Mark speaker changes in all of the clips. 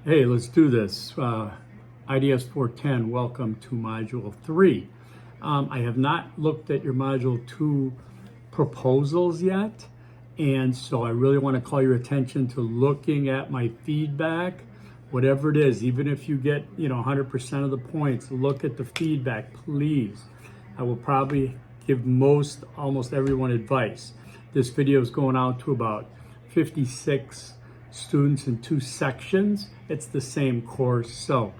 Speaker 1: Hey, let's do this. IDS-410, welcome to Module 3. I have not looked at your Module 2 proposals yet, and so I really want to call your attention to looking at my feedback, whatever it is, even if you get 100% of the points, look at the feedback, please. I will probably give almost everyone advice. This video is going out to about 56 students in 2 sections. It's the same course, so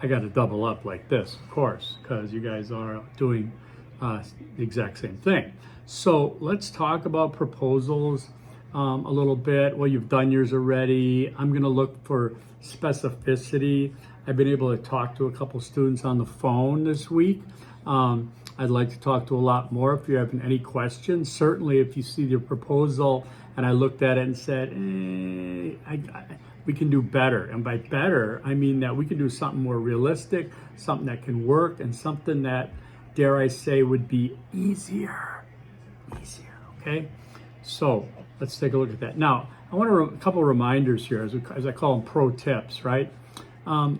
Speaker 1: I got to double up like this, of course, because you guys are doing the exact same thing. So let's talk about proposals a little bit. Well, you've done yours already. I'm going to look for specificity. I've been able to talk to a couple students on the phone this week. I'd like to talk to a lot more if you have any questions. Certainly, if you see your proposal and I looked at it and said, we can do better. And by better, I mean that we can do something more realistic, something that can work, and something that, dare I say, would be easier, okay? So let's take a look at that. Now, I want a couple of reminders here, as I call them pro tips, right? I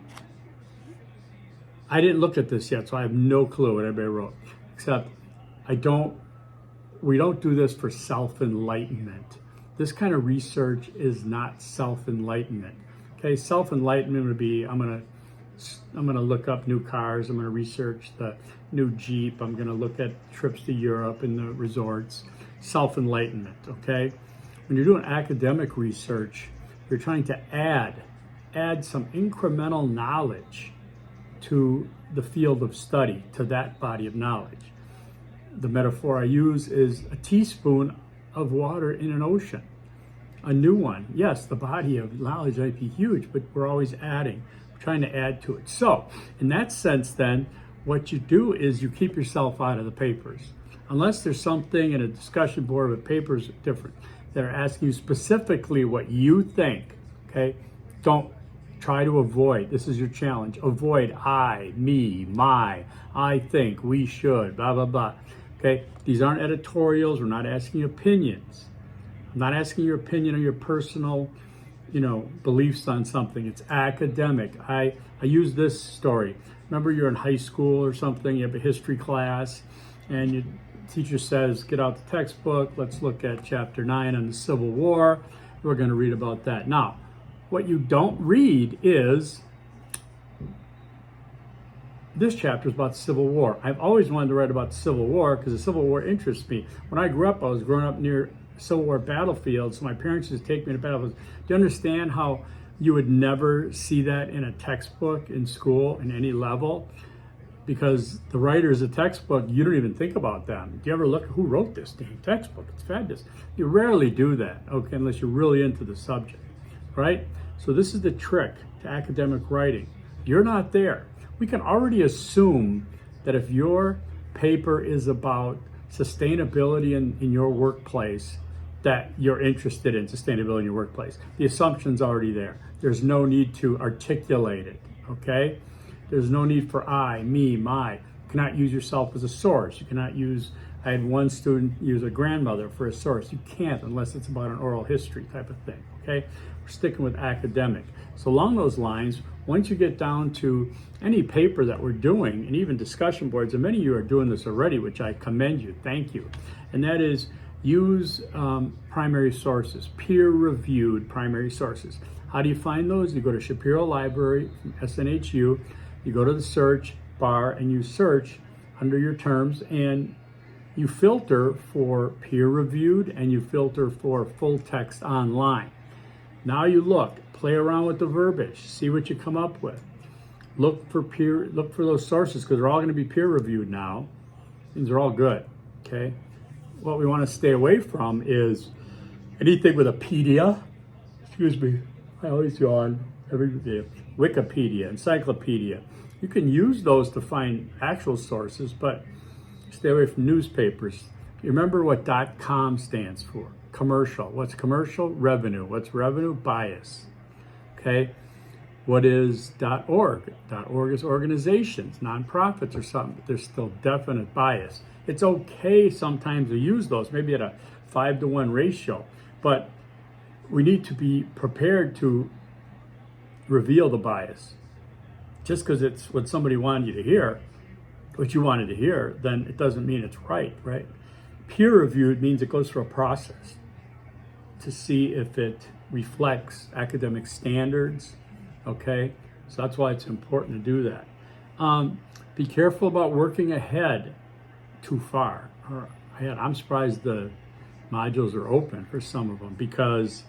Speaker 1: didn't look at this yet, so I have no clue what everybody wrote, except we don't do this for self-enlightenment. This kind of research is not self-enlightenment. Okay, self-enlightenment would be I'm gonna look up new cars, I'm gonna research the new Jeep, I'm gonna look at trips to Europe and the resorts. Self-enlightenment, okay? When you're doing academic research, you're trying to add some incremental knowledge to the field of study, to that body of knowledge. The metaphor I use is a teaspoon of water in an ocean, a new one. Yes, the body of knowledge might be huge, but we're always adding, trying to add to it. So in that sense then, what you do is you keep yourself out of the papers. Unless there's something in a discussion board with papers different that are asking you specifically what you think, okay? Don't try to avoid, this is your challenge, avoid I, me, my, I think, we should, blah, blah, blah. Okay, these aren't editorials. We're not asking opinions. I'm not asking your opinion or your personal, beliefs on something. It's academic. I use this story. Remember, you're in high school or something. You have a history class, and your teacher says, "Get out the textbook. Let's look at chapter 9 on the Civil War." We're going to read about that. Now, what you don't read is this chapter is about the Civil War. I've always wanted to write about the Civil War because the Civil War interests me. When I grew up, I was growing up near Civil War battlefields, so my parents used to take me to battlefields. Do you understand how you would never see that in a textbook in school in any level? Because the writers of the textbook, you don't even think about them. Do you ever look at who wrote this damn textbook? It's fabulous. You rarely do that, okay, unless you're really into the subject, right? So this is the trick to academic writing. You're not there. We can already assume that if your paper is about sustainability in your workplace, that you're interested in sustainability in your workplace. The assumption's already there. There's no need to articulate it, okay? There's no need for I, me, my. You cannot use yourself as a source. You cannot use, I had one student use a grandmother for a source. You can't unless it's about an oral history type of thing, okay? We're sticking with academic. So along those lines, once you get down to any paper that we're doing, and even discussion boards, and many of you are doing this already, which I commend you, thank you, and that is use primary sources, peer-reviewed primary sources. How do you find those? You go to Shapiro Library, SNHU, you go to the search bar, and you search under your terms, and you filter for peer-reviewed, and you filter for full text online. Now you look, play around with the verbiage, see what you come up with. Look for those sources because they're all going to be peer reviewed now. These are all good, okay? What we want to stay away from is anything with a pedia. Excuse me, I always yawn every day. Wikipedia, encyclopedia. You can use those to find actual sources, but stay away from newspapers. You remember what .com stands for? Commercial. What's commercial? Revenue. What's revenue? Bias. Okay. What is .org? .org is organizations, nonprofits or something, but there's still definite bias. It's okay sometimes to use those, maybe at a 5-to-1 ratio, but we need to be prepared to reveal the bias. Just because it's what somebody wanted you to hear, what you wanted to hear, then it doesn't mean it's right, right? Peer reviewed means it goes through a process to see if it reflects academic standards, okay? So that's why it's important to do that. Be careful about working ahead too far. I'm surprised the modules are open for some of them because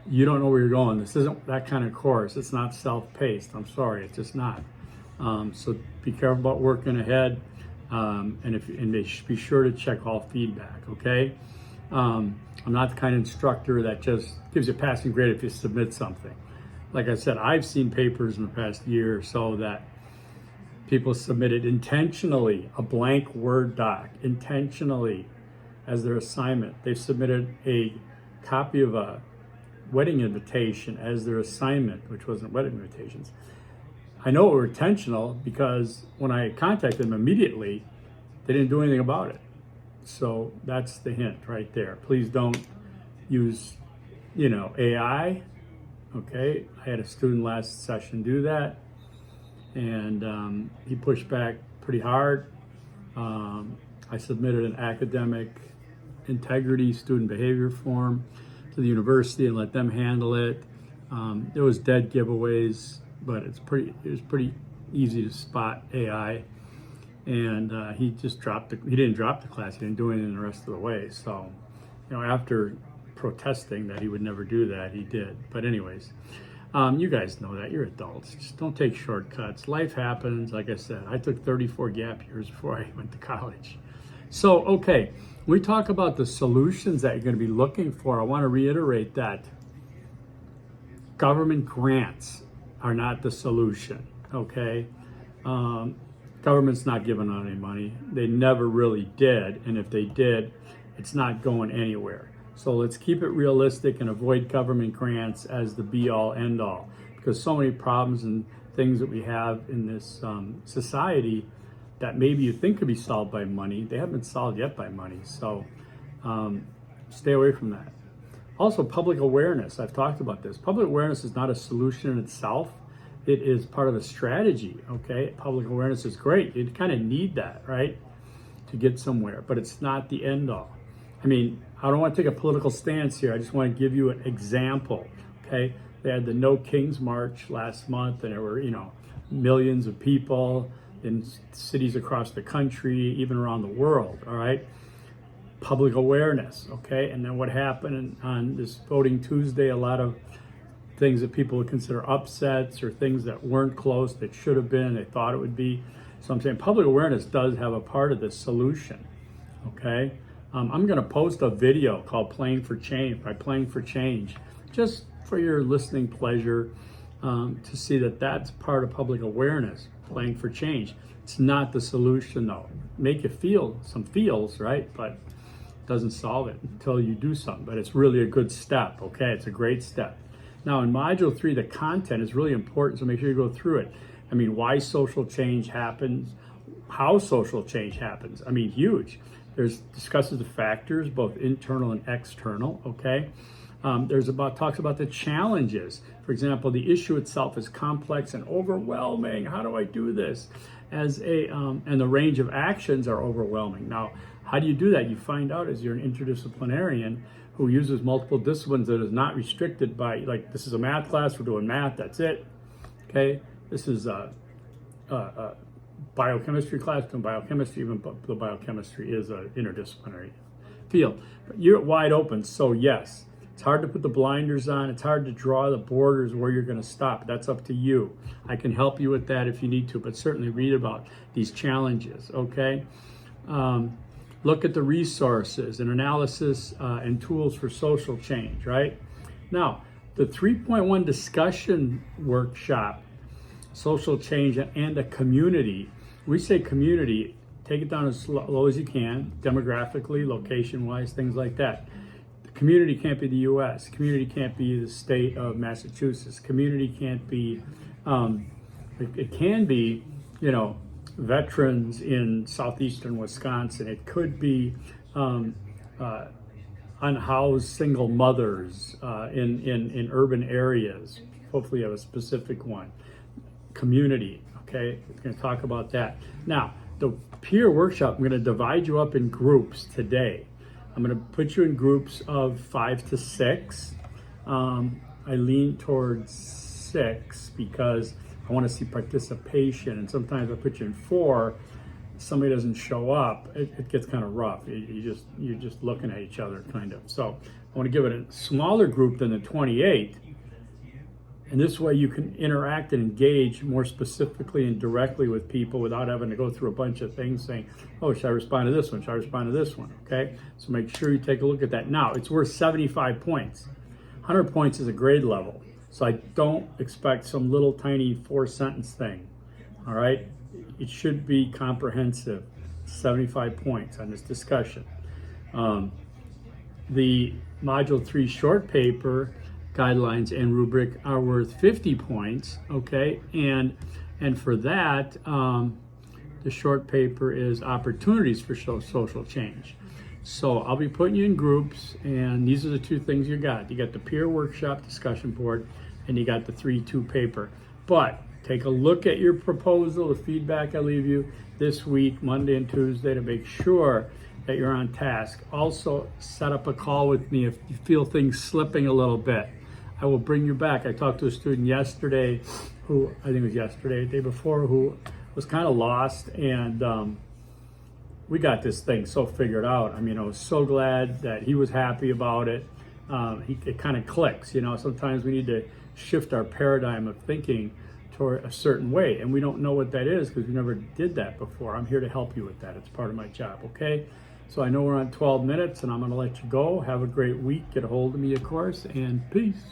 Speaker 1: you don't know where you're going. This isn't that kind of course. It's not self-paced. I'm sorry, it's just not. So be careful about working ahead, and be sure to check all feedback, okay? I'm not the kind of instructor that just gives you a passing grade if you submit something. Like I said, I've seen papers in the past year or so that people submitted intentionally a blank Word doc, intentionally as their assignment. They submitted a copy of a wedding invitation as their assignment, which wasn't wedding invitations. I know it were intentional because when I contacted them immediately, they didn't do anything about it. So that's the hint right there. Please don't use, AI. Okay, I had a student last session do that, and he pushed back pretty hard. I submitted an academic integrity student behavior form to the university and let them handle it. There was dead giveaways, but it was pretty easy to spot AI. And he just he didn't drop the class, he didn't do anything the rest of the way. So, after protesting that he would never do that, he did. But anyways, you guys know that, you're adults. Just don't take shortcuts. Life happens. Like I said, I took 34 gap years before I went to college. So, okay, when we talk about the solutions that you're going to be looking for, I want to reiterate that government grants are not the solution, okay? Government's not giving out any money. They never really did, and if they did, it's not going anywhere. So let's keep it realistic and avoid government grants as the be-all, end-all, because so many problems and things that we have in this society that maybe you think could be solved by money, they haven't been solved yet by money. So stay away from that. Also, public awareness. I've talked about this. Public awareness is not a solution in itself. It is part of a strategy, okay? Public awareness is great. You kind of need that, right, to get somewhere, but it's not the end all. I mean, I don't want to take a political stance here. I just want to give you an example, okay? They had the No Kings March last month, and there were, millions of people in cities across the country, even around the world, all right? Public awareness, okay? And then what happened on this Voting Tuesday, a lot of things that people would consider upsets or things that weren't close that should have been, they thought it would be. So I'm saying public awareness does have a part of this solution, okay? I'm gonna post a video called Playing for Change, just for your listening pleasure, to see that that's part of public awareness, playing for change. It's not the solution though. Make you feel some feels, right? But it doesn't solve it until you do something, but it's really a good step, okay? It's a great step. Now in Module 3, the content is really important, so make sure you go through it. I mean, why social change happens, how social change happens. I mean, huge. Discusses the factors, both internal and external, okay? Talks about the challenges. For example, the issue itself is complex and overwhelming. How do I do this? And the range of actions are overwhelming. Now, how do you do that? You find out as you're an interdisciplinarian who uses multiple disciplines that is not restricted by, like, this is a math class, we're doing math, that's it, okay? This is a biochemistry class, doing biochemistry, even though biochemistry is an interdisciplinary field. But you're wide open, so yes, it's hard to put the blinders on, it's hard to draw the borders where you're gonna stop. That's up to you. I can help you with that if you need to, but certainly read about these challenges, okay? Look at the resources and analysis and tools for social change, right? Now, the 3.1 discussion workshop, social change and a community. We say community, take it down as low as you can, demographically, location-wise, things like that. The community can't be the U.S. Community can't be the state of Massachusetts. Community can't be, it can be, veterans in southeastern Wisconsin. It could be unhoused single mothers in urban areas. hopefully you have a specific one. Community, okay? We're going to talk about that. Now, the peer workshop, I'm going to divide you up in groups today. I'm going to put you in groups of 5 to 6. I lean towards 6 because I want to see participation, and sometimes I put you in 4. Somebody doesn't show up, it gets kind of rough. You're just looking at each other, kind of. So I want to give it a smaller group than the 28, and this way you can interact and engage more specifically and directly with people without having to go through a bunch of things saying, oh, should I respond to this one? Should I respond to this one? Okay, so make sure you take a look at that. Now, it's worth 75 points. 100 points is a grade level, so I don't expect some little tiny 4-sentence thing, all right? It should be comprehensive, 75 points on this discussion. The Module 3 short paper, guidelines and rubric are worth 50 points, okay? And for that, the short paper is opportunities for social change. So I'll be putting you in groups, and these are the 2 things you got. You got the peer workshop discussion board, and you got the 3-2 paper. But take a look at your proposal, the feedback I leave you this week, Monday and Tuesday, to make sure that you're on task. Also, set up a call with me if you feel things slipping a little bit. I will bring you back. I talked to a student yesterday who, I think it was yesterday, the day before, who was kind of lost, and we got this thing so figured out. I mean, I was so glad that he was happy about it. It kind of clicks, you know. Sometimes we need to shift our paradigm of thinking toward a certain way, and we don't know what that is because we never did that before. I'm here to help you with that. It's part of my job, okay? So I know we're on 12 minutes, and I'm going to let you go. Have a great week. Get a hold of me, of course, and peace.